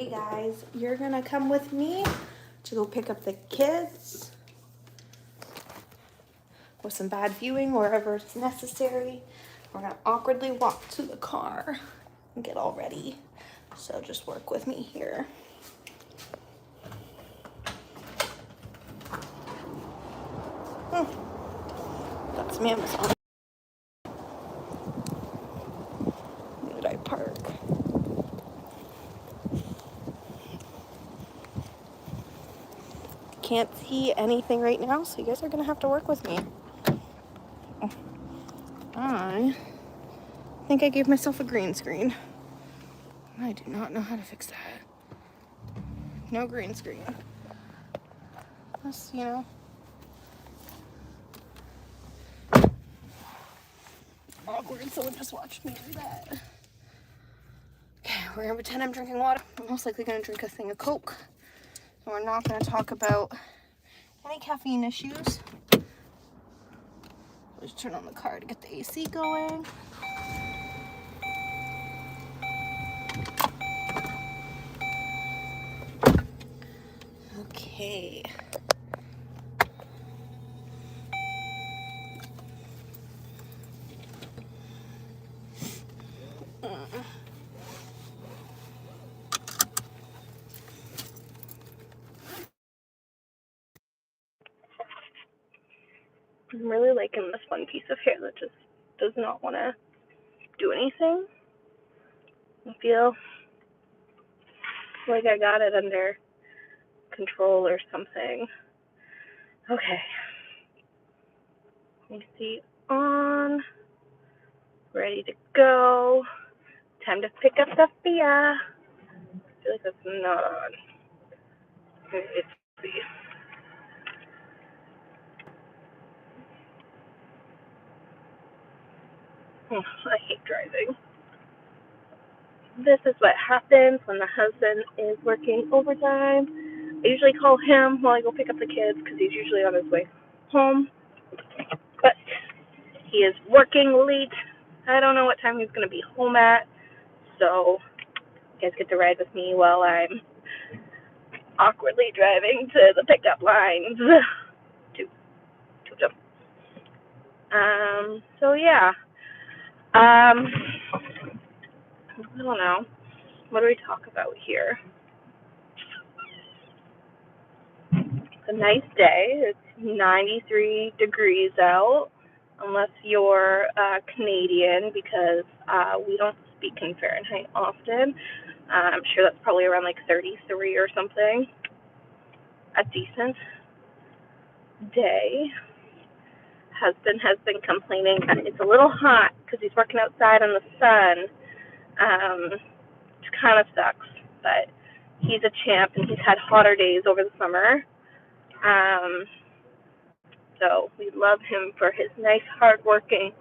Hey guys, you're gonna come with me to go pick up the kids with some bad viewing wherever it's necessary. We're gonna awkwardly walk to the car and get all ready. So just work with me here. Got some Amazon. Where did I park? Can't see anything right now, so you guys are gonna have to work with me. I think I gave myself a green screen. I do not know how to fix that. No green screen. That's, awkward. Someone just watched me do that. Okay, we're gonna pretend I'm drinking water. I'm most likely gonna drink a thing of Coke. And we're not gonna talk about any caffeine issues. Let's turn on the car to get the AC going. Okay. I'm really liking this one piece of hair that just does not want to do anything. I feel like I got it under control or something. Okay. AC on. Ready to go. Time to pick up Sophia. I feel like that's not on. Let's see. I hate driving. This is what happens when the husband is working overtime. I usually call him while I go pick up the kids because he's usually on his way home. But he is working late. I don't know what time he's going to be home at. So you guys get to ride with me while I'm awkwardly driving to the pickup lines to them. So yeah. I don't know. What do we talk about here? It's a nice day. It's 93 degrees out, unless you're Canadian, because we don't speak in Fahrenheit often. I'm sure that's probably around like 33 or something. A decent day. Husband has been complaining that it's a little hot because he's working outside in the sun. Which kind of sucks, but he's a champ and he's had hotter days over the summer. So we love him for his nice, hard-working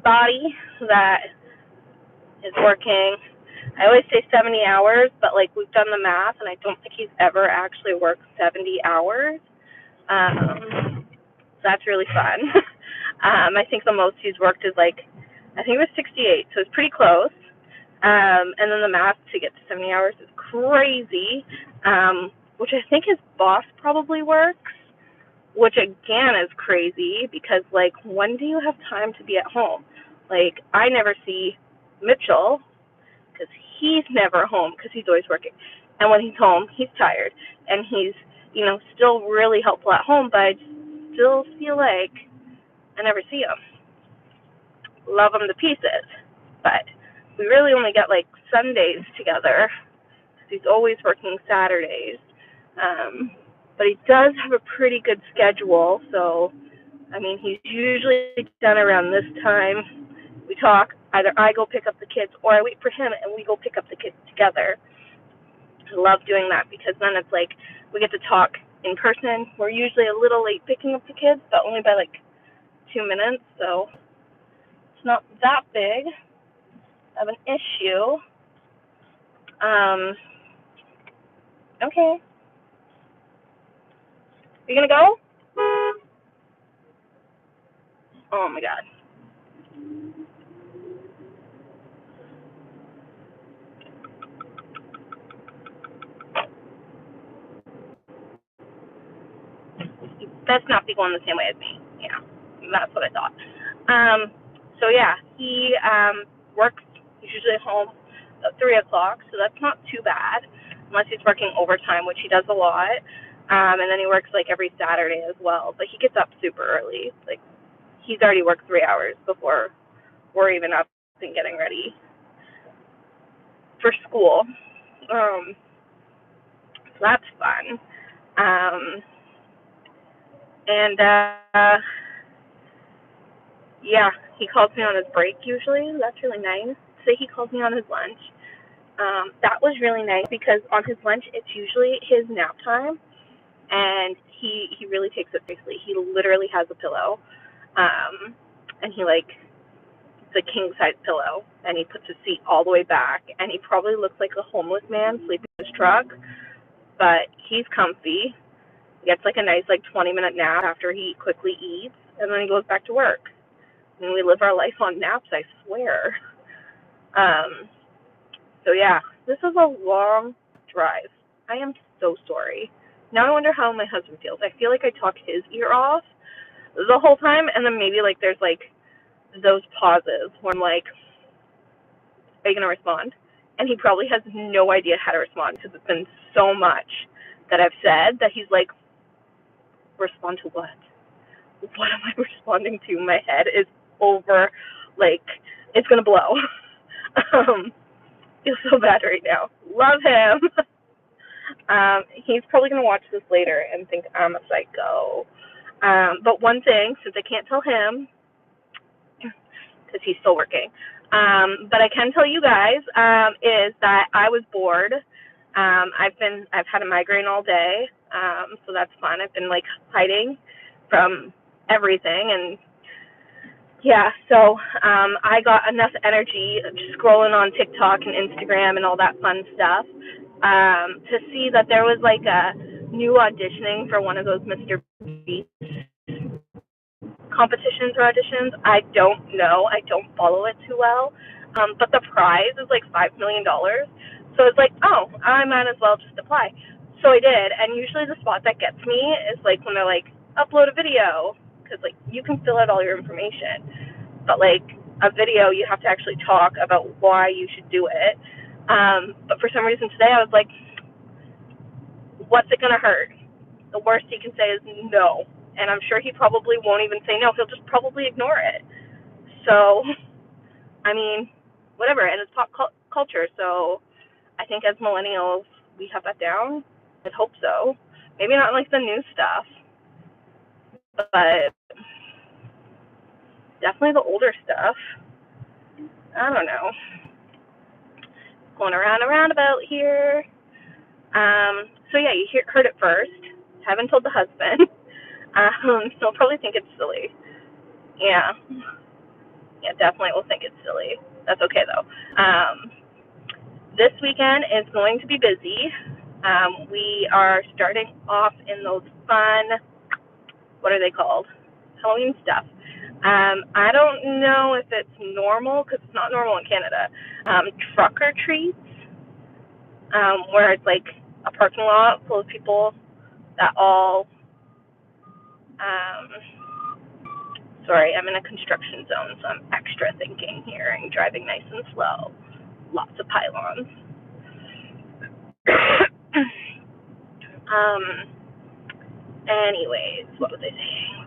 body that is working. I always say 70 hours, but like we've done the math, and I don't think he's ever actually worked 70 hours. That's really fun. I think the most he's worked is like, I think it was 68, so it's pretty close. And then the math to get to 70 hours is crazy, which I think his boss probably works, which again is crazy because, like, when do you have time to be at home? Like, I never see Mitchell because he's never home because he's always working. And when he's home, he's tired. And he's, still really helpful at home, but I still feel like I never see him. Love him to pieces. But we really only get, like, Sundays together because he's always working Saturdays. But he does have a pretty good schedule, so, he's usually done around this time. We talk, either I go pick up the kids or I wait for him and we go pick up the kids together. I love doing that because then it's like we get to talk in person. We're usually a little late picking up the kids, but only by like 2 minutes, so it's not that big of an issue. Okay. You gonna go? Oh my god. must not be going the same way as me. Yeah, that's what I thought. So yeah, he works. He's usually home at 3 o'clock, so that's not too bad, unless he's working overtime, which he does a lot. And then he works like every Saturday as well. But he gets up super early. Like he's already worked 3 hours before we're even up and getting ready for school. So that's fun. Um, and yeah, he calls me on his break usually. That's really nice. Say he calls me on his lunch. That was really nice because on his lunch it's usually his nap time, and he really takes it seriously. He literally has a pillow, and he like it's a king size pillow, and he puts his feet all the way back, and he probably looks like a homeless man sleeping in his truck, but he's comfy. He gets like a nice like 20-minute nap after he quickly eats, and then he goes back to work. And we live our life on naps, I swear. Um, so yeah, this is a long drive. I am so sorry. Now I wonder how my husband feels. I feel like I talk his ear off the whole time, and then maybe like there's like those pauses where I'm like, are you gonna respond? And he probably has no idea how to respond because it's been so much that I've said that he's like, respond to what? What am I responding to? My head is over, like it's gonna blow. Feel so bad right now. Love him. He's probably gonna watch this later and think I'm a psycho. But one thing, since I can't tell him, because he's still working, but I can tell you guys, is that I was bored. I've had a migraine all day, so that's fun. I've been like hiding from everything, and yeah, so I got enough energy just scrolling on TikTok and Instagram and all that fun stuff to see that there was like a new auditioning for one of those Mr. Beast competitions or auditions. I don't know. I don't follow it too well. But the prize is like $5 million. So it's like, oh, I might as well just apply. So I did. And usually the spot that gets me is like when they're like, upload a video. Because like you can fill out all your information. But like a video, you have to actually talk about why you should do it. But for some reason today I was like, what's it going to hurt? The worst he can say is no. And I'm sure he probably won't even say no. He'll just probably ignore it. So, I mean, whatever. And it's pop culture. So I think as millennials, we have that down. I'd hope so. Maybe not like the new stuff, but definitely the older stuff. I don't know. Going around and roundabout here. So yeah, you heard it first. Haven't told the husband. He'll probably think it's silly. Yeah. Yeah, definitely will think it's silly. That's okay though. This weekend is going to be busy. We are starting off in those fun, what are they called? Halloween stuff. I don't know if it's normal because it's not normal in Canada. Truck or treats, where it's like a parking lot full of people that all, sorry, I'm in a construction zone, so I'm extra thinking here and driving nice and slow. Lots of pylons. Anyways, what was I saying?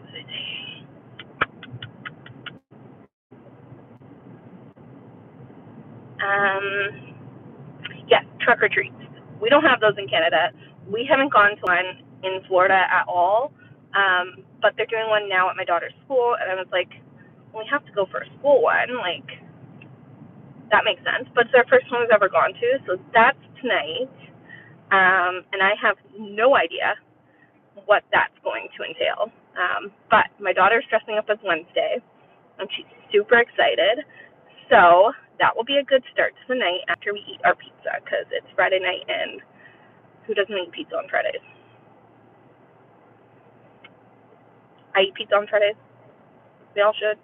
Yes, truck or treats. We don't have those in Canada. We haven't gone to one in Florida at all, but they're doing one now at my daughter's school, and I was like, well, we have to go for a school one. Like, that makes sense. But it's our first one we've ever gone to, so that's tonight. And I have no idea what that's going to entail. But my daughter's dressing up as Wednesday, and she's super excited. So that will be a good start to the night after we eat our pizza, because it's Friday night, and who doesn't eat pizza on Fridays? I eat pizza on Fridays. We all should.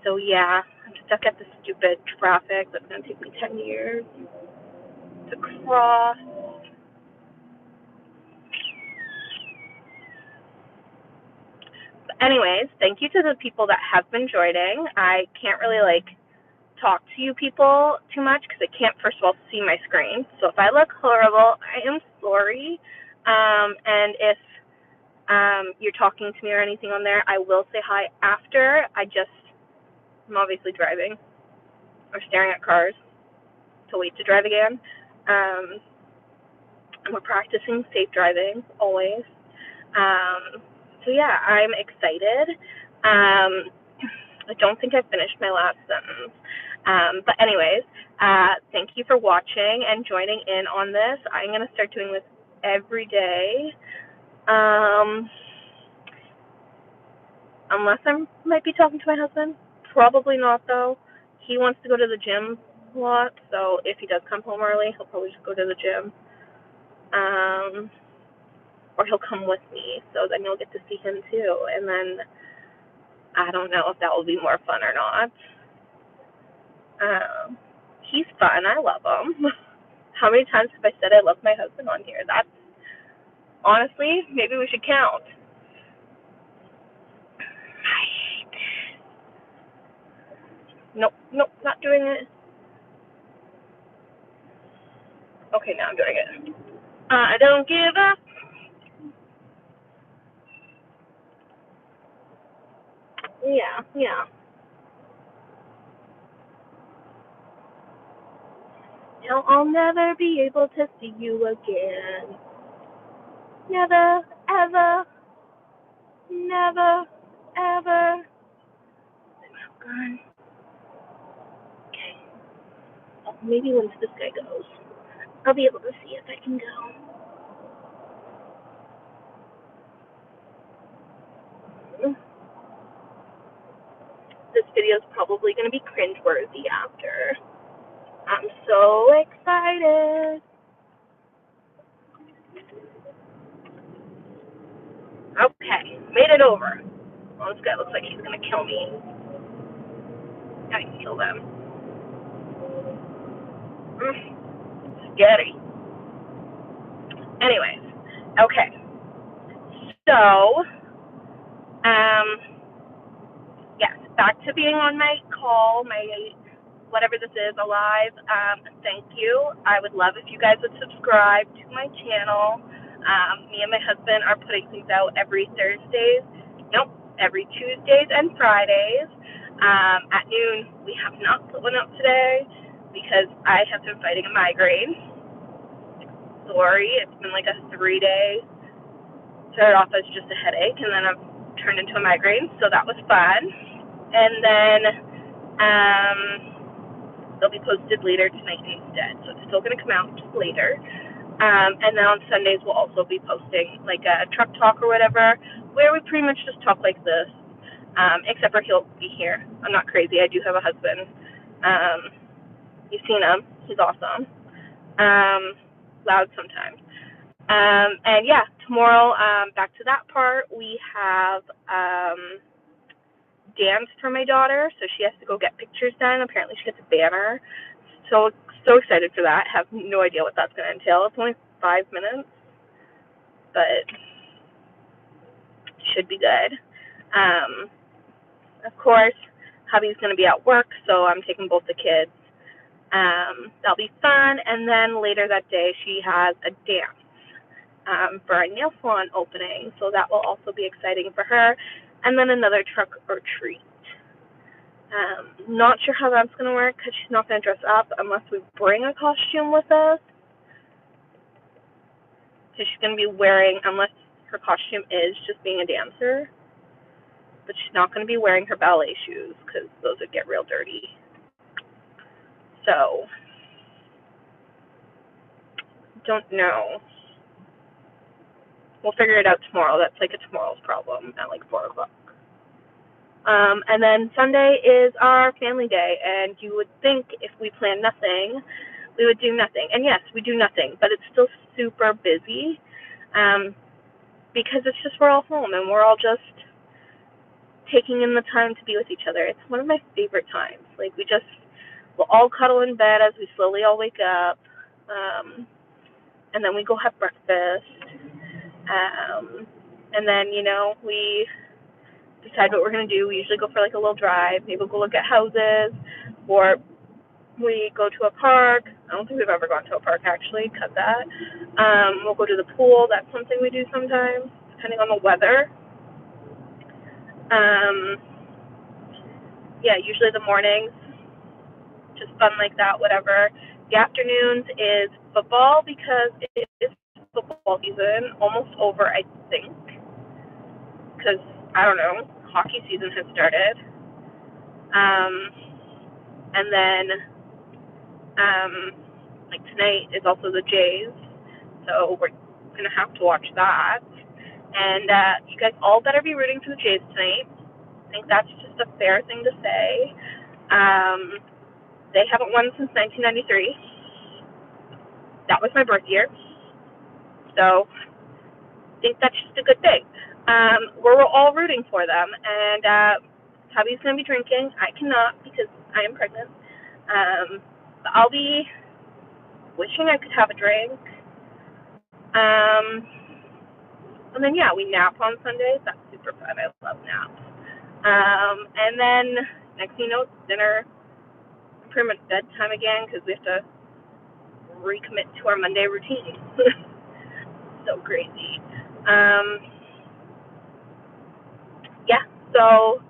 So yeah, I'm stuck at the stupid traffic that's going to take me 10 years to cross. Anyways, thank you to the people that have been joining. I can't really like talk to you people too much because I can't, first of all, see my screen. So if I look horrible, I am sorry. And if you're talking to me or anything on there, I will say hi after. I'm obviously driving or staring at cars to wait to drive again. And we're practicing safe driving always. So yeah, I'm excited. I don't think I finished my last sentence. But anyways, thank you for watching and joining in on this. I'm going to start doing this every day. Unless I might be talking to my husband. Probably not, though. He wants to go to the gym a lot, so if he does come home early, he'll probably just go to the gym. Or he'll come with me, so then you'll get to see him too. And then I don't know if that will be more fun or not. He's fun. I love him. How many times have I said I love my husband on here? That's honestly, maybe we should count. Nope, not doing it. Okay, now I'm doing it. I don't give up. Yeah. Now I'll never be able to see you again. Never, ever, never, ever. Okay. Oh, maybe once this guy goes, I'll be able to see if I can go. This video is probably going to be cringeworthy after. I'm so excited. Okay, made it over. Oh, this guy looks like he's going to kill me. I can kill them. Scary. Anyways, okay. So, yes, back to being on my call, my whatever this is, alive. Thank you. I would love if you guys would subscribe to my channel. Me and my husband are putting things out every Thursdays. Nope, every Tuesdays and Fridays. At noon, we have not put one up today because I have been fighting a migraine. Sorry, it's been like a 3-day. Started off as just a headache, and then I've turned into a migraine, so that was fun. And then they'll be posted later tonight instead, so it's still going to come out just later. And then on Sundays, we'll also be posting like a truck talk or whatever, where we pretty much just talk like this, except for he'll be here. I'm not crazy. I do have a husband. You've seen him. He's awesome. Loud sometimes. And yeah, tomorrow, back to that part, we have dance for my daughter, so she has to go get pictures done. Apparently she gets a banner. So excited for that. Have no idea what that's going to entail. It's only 5 minutes, but should be good. Of course, hubby's going to be at work, so I'm taking both the kids. That'll be fun. And then later that day, she has a dance for a nail salon opening, so that will also be exciting for her. And then another truck or treat. Not sure how that's going to work because she's not going to dress up unless we bring a costume with us. So she's going to be wearing, unless her costume is just being a dancer, but she's not going to be wearing her ballet shoes because those would get real dirty. So, don't know. We'll figure it out tomorrow. That's like a tomorrow's problem at like 4 o'clock. And then Sunday is our family day, and you would think if we plan nothing, we would do nothing. And yes, we do nothing, but it's still super busy because it's just we're all home and we're all just taking in the time to be with each other. It's one of my favorite times. Like we'll all cuddle in bed as we slowly all wake up, and then we go have breakfast, and then we decide what we're going to do. We usually go for like a little drive. Maybe we'll go look at houses, or we go to a park. I don't think we've ever gone to a park actually. Cut that. We'll go to the pool. That's something we do sometimes, depending on the weather. Yeah, usually the mornings, just fun like that, whatever. The afternoons is football because it is football season, almost over, I think, because, I don't know, hockey season has started. And then, like tonight is also the Jays, so we're going to have to watch that. And you guys all better be rooting for the Jays tonight. I think that's just a fair thing to say. They haven't won since 1993. That was my birth year. So I think that's just a good thing. We're all rooting for them. And Tabby's going to be drinking. I cannot because I am pregnant. But I'll be wishing I could have a drink. And then, yeah, we nap on Sundays. That's super fun. I love naps. And then next thing you know, it's dinner. Pretty much bedtime again because we have to recommit to our Monday routine. So crazy. Yeah, so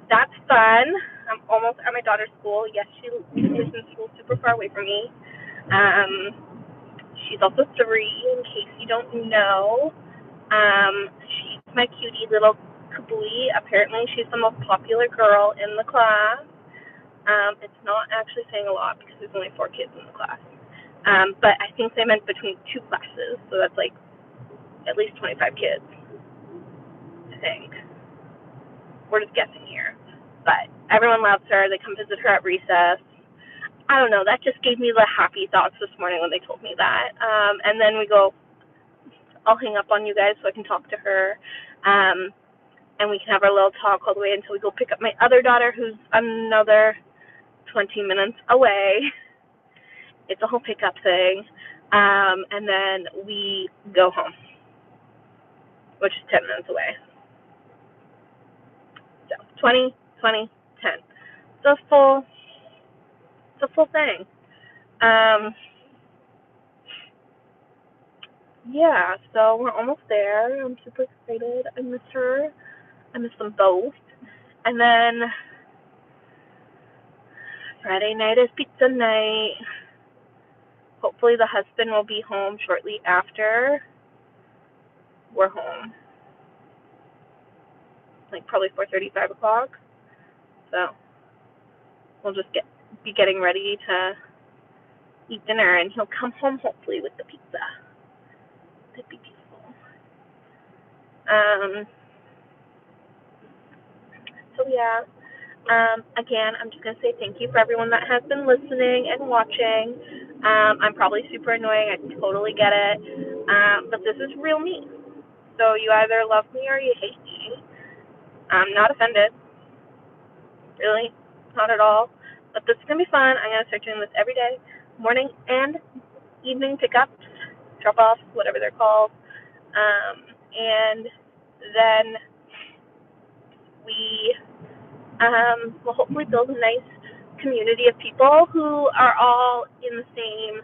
that's fun. I'm almost at my daughter's school. Yes, she is in school super far away from me. She's also 3, in case you don't know. She's my cutie little Kabooey. Apparently, she's the most popular girl in the class. It's not actually saying a lot because there's only 4 kids in the class. But I think they meant between 2 classes, so that's like at least 25 kids, I think. We're just guessing here. But everyone loves her. They come visit her at recess. I don't know. That just gave me the happy thoughts this morning when they told me that. And then we go, I'll hang up on you guys so I can talk to her. And we can have our little talk all the way until we go pick up my other daughter, who's another 20 minutes away. It's a whole pickup thing. And then we go home, which is 10 minutes away. So 20, 20, 10. It's a full thing. Yeah, so we're almost there. I'm super excited. I miss her. I miss them both. And then Friday night is pizza night. Hopefully the husband will be home shortly after we're home. Like probably 4:30, 5 o'clock. So we'll just be getting ready to eat dinner, and he'll come home hopefully with the pizza. That'd be beautiful. So yeah. Again, I'm just going to say thank you for everyone that has been listening and watching. I'm probably super annoying. I totally get it. But this is real me. So you either love me or you hate me. I'm not offended. Really. Not at all. But this is going to be fun. I'm going to start doing this every day. Morning and evening pickups, drop-offs, whatever they're called. And then we will hopefully build a nice community of people who are all in the same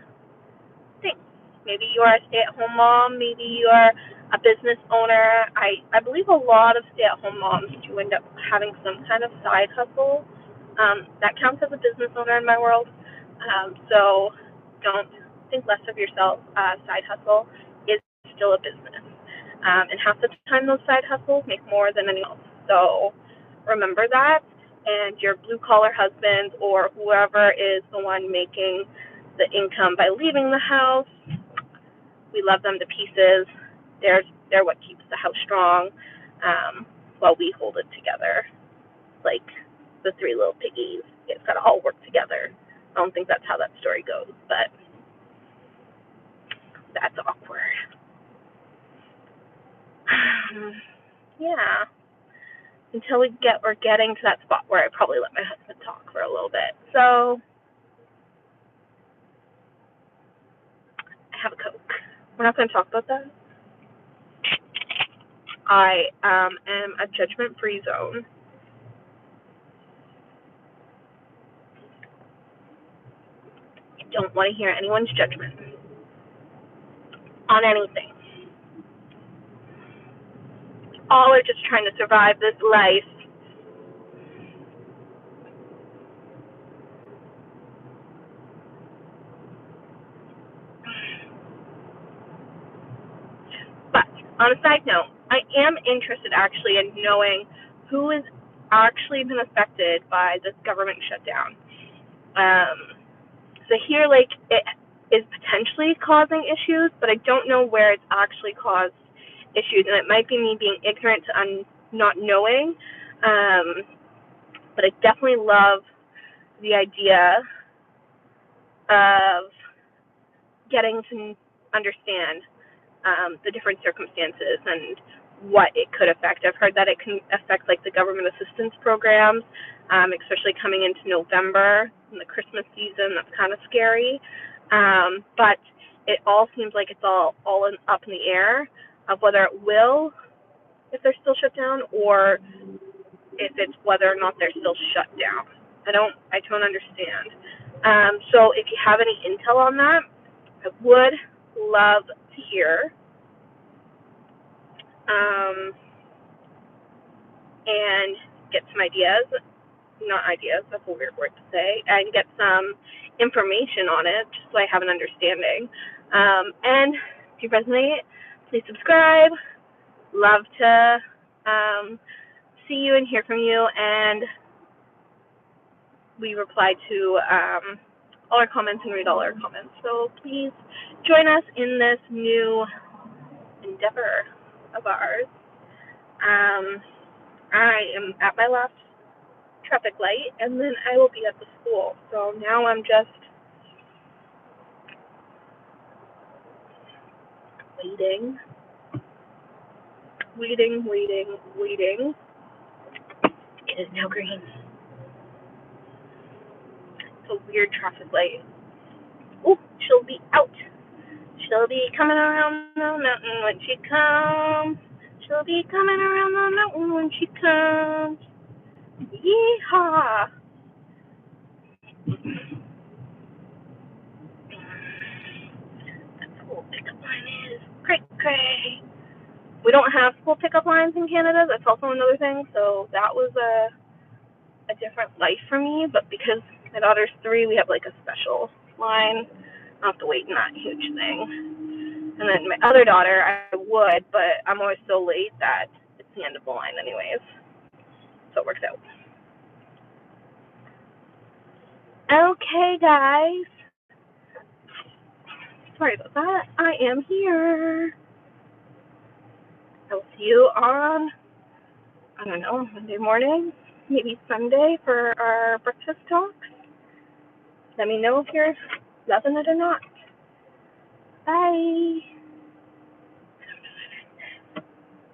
thing. Maybe you are a stay-at-home mom. Maybe you are a business owner. I believe a lot of stay-at-home moms do end up having some kind of side hustle. That counts as a business owner in my world. So don't think less of yourself. Side hustle is still a business. And half the time those side hustles make more than anyone else. So remember that. And your blue-collar husband or whoever is the one making the income by leaving the house, we love them to pieces. They're what keeps the house strong while we hold it together. Like the 3 little piggies. It's got to all work together. I don't think that's how that story goes, but that's awkward. Yeah. Until we're getting to that spot where I probably let my husband talk for a little bit. So I have a Coke. We're not going to talk about that. I am a judgment-free zone. I don't want to hear anyone's judgment on anything. All are just trying to survive this life. But on a side note, I am interested actually in knowing who has actually been affected by this government shutdown. So here, like, it is potentially causing issues, but I don't know where it's actually caused issues, and it might be me being ignorant to not knowing. But I definitely love the idea of getting to understand the different circumstances and what it could affect. I've heard that it can affect like the government assistance programs, especially coming into November and the Christmas season. That's kind of scary. But it all seems like it's all up in the air of whether it will, if they're still shut down, or if it's whether or not they're still shut down. I don't understand. So if you have any intel on that, I would love to hear. And get some ideas, not ideas, that's a weird word to say, and get some information on it just so I have an understanding. And if you resonate, please subscribe. Love to see you and hear from you, and we reply to all our comments and read all our comments. So please join us in this new endeavor of ours. I am at my last traffic light, and then I will be at the school. So now I'm just waiting. It is now green. It's a weird traffic light. Oh, she'll be out. She'll be coming around the mountain when she comes. She'll be coming around the mountain when she comes. Yeehaw! That school pickup line is cray. We don't have school pickup lines in Canada. That's also another thing. So that was a different life for me. But because my daughter's 3, we have like a special line. I don't have to wait in that huge thing. And then my other daughter, I would, but I'm always so late that it's the end of the line anyways. So it works out. Okay, guys. Sorry about that. I am here. I will see you on, I don't know, Monday morning, maybe Sunday for our breakfast talks. Let me know if you're loving it or not. Bye.